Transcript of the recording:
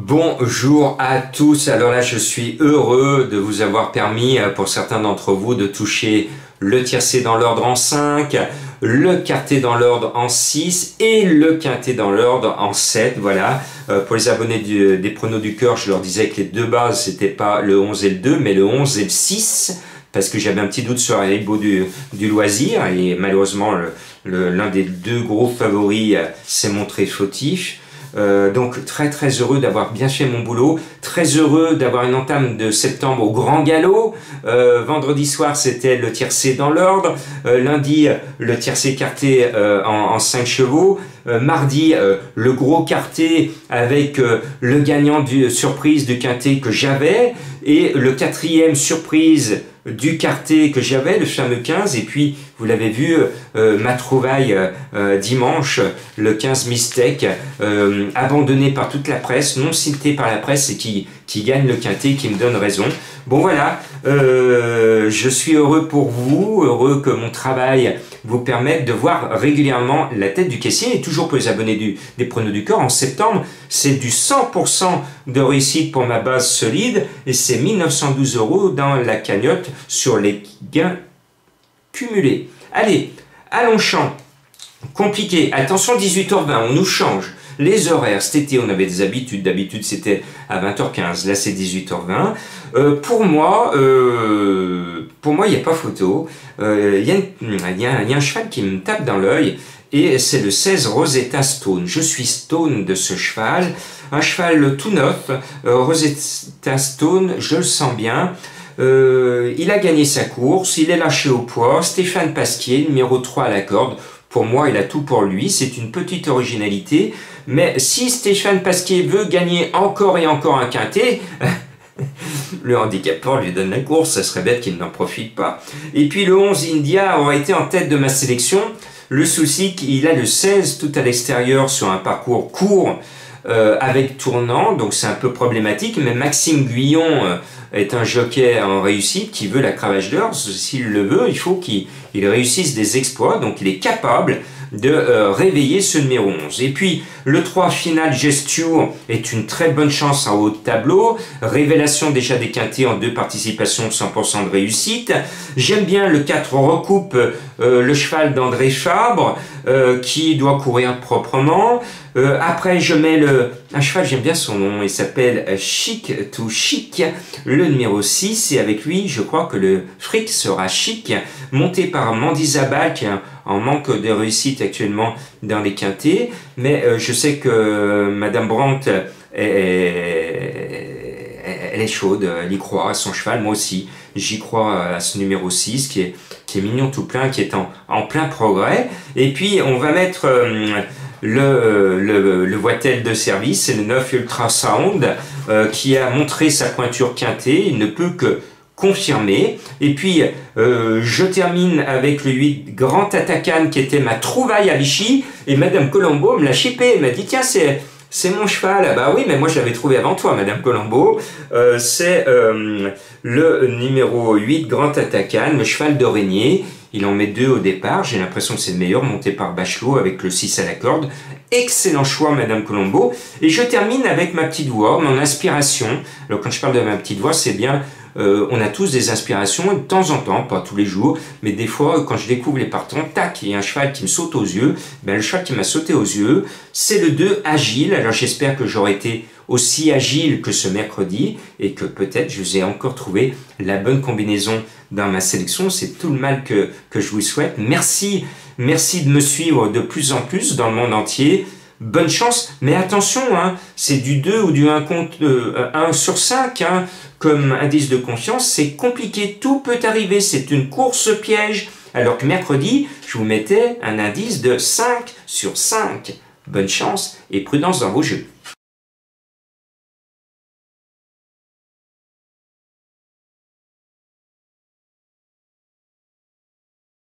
Bonjour à tous, alors là je suis heureux de vous avoir permis pour certains d'entre vous de toucher le tiercé dans l'ordre en 5, le quarté dans l'ordre en 6 et le quinté dans l'ordre en 7, voilà. Pour les abonnés des pronos du cœur, je leur disais que les deux bases c'était pas le 11 et le 2 mais le 11 et le 6 parce que j'avais un petit doute sur les beaux du loisir et malheureusement l'un des deux gros favoris s'est montré fautif. Donc très heureux d'avoir bien fait mon boulot, très heureux d'avoir une entame de septembre au grand galop. Vendredi soir c'était le tiercé dans l'ordre, lundi le tiercé quarté en 5 chevaux, mardi le gros quarté avec le gagnant surprise du quinté que j'avais et le quatrième surprise du quarté que j'avais, le fameux 15, et puis vous l'avez vu, ma trouvaille dimanche, le 15 Mistake, abandonné par toute la presse, non cité par la presse et qui gagne le quinté, qui me donne raison. Bon voilà, je suis heureux pour vous, heureux que mon travail vous permette de voir régulièrement la tête du caissier, et toujours pour les abonnés des pronos du cœur, en septembre, c'est du 100% de réussite pour ma base solide, et c'est 1912 € dans la cagnotte sur les gains cumulés. Allez, allons champ. Compliqué. Attention, 18h20, on nous change. Les horaires, cet été, on avait des habitudes. D'habitude, c'était à 20h15. Là, c'est 18h20. Pour moi, il n'y a pas photo. Il y a un cheval qui me tape dans l'œil. Et c'est le 16 Rosetta Stone. Je suis stone de ce cheval. Un cheval tout neuf. Rosetta Stone, je le sens bien. Il a gagné sa course. Il est lâché au poids. Stéphane Pasquier, numéro 3 à la corde. Pour moi, il a tout pour lui. C'est une petite originalité. Mais si Stéphane Pasquier veut gagner encore et encore un quinté, le handicapeur lui donne la course. Ça serait bête qu'il n'en profite pas. Et puis le 11 India aura été en tête de ma sélection. Le souci qu'il a le 16 tout à l'extérieur sur un parcours court avec tournant. Donc c'est un peu problématique. Mais Maxime Guyon est un jockey en réussite qui veut la cravache d'or. S'il le veut, il faut qu'il réussisse des exploits. Donc il est capable de réveiller ce numéro 11. Et puis le 3 Final Gesture est une très bonne chance en haut de tableau. Révélation déjà des quintés en 2 participations, 100% de réussite. J'aime bien le 4 Recoupe, le cheval d'André Fabre qui doit courir proprement. Après je mets un cheval, j'aime bien son nom, il s'appelle Chic to Chic, le numéro 6, et avec lui je crois que le fric sera chic, monté par Mandy Zabal qui est en manque de réussite actuellement dans les quintés, mais je sais que Madame Brandt elle est chaude, elle y croit à son cheval, moi aussi j'y crois à ce numéro 6 qui est mignon tout plein, qui est en plein progrès. Et puis on va mettre le voitel de service, c'est le 9 Ultrasound qui a montré sa pointure quintée, il ne peut que confirmer. Et puis je termine avec le 8 Grand Attacan qui était ma trouvaille à Vichy, et Madame Colombo me l'a chippé, elle m'a dit tiens c'est mon cheval. Ah bah oui, mais moi je l'avais trouvé avant toi, Madame Colombo. C'est le numéro 8 Grand Attacan, le cheval d'Origné. Il en met 2 au départ, j'ai l'impression que c'est le meilleur, monté par Bachelot avec le 6 à la corde. Excellent choix, Madame Colombo. Et je termine avec ma petite voix, mon inspiration. Alors quand je parle de ma petite voix, c'est bien, on a tous des inspirations, de temps en temps, pas tous les jours, mais des fois, quand je découvre les partants, tac, il y a un cheval qui me saute aux yeux. Ben, le cheval qui m'a sauté aux yeux, c'est le 2 Agile. Alors j'espère que j'aurai été aussi agile que ce mercredi et que peut-être je vous ai encore trouvé la bonne combinaison dans ma sélection. C'est tout le mal que je vous souhaite. Merci de me suivre de plus en plus dans le monde entier. Bonne chance, mais attention, hein, c'est du 2 ou du 1 sur 5 hein, comme indice de confiance. C'est compliqué, tout peut arriver. C'est une course piège. Alors que mercredi, je vous mettais un indice de 5 sur 5. Bonne chance et prudence dans vos jeux.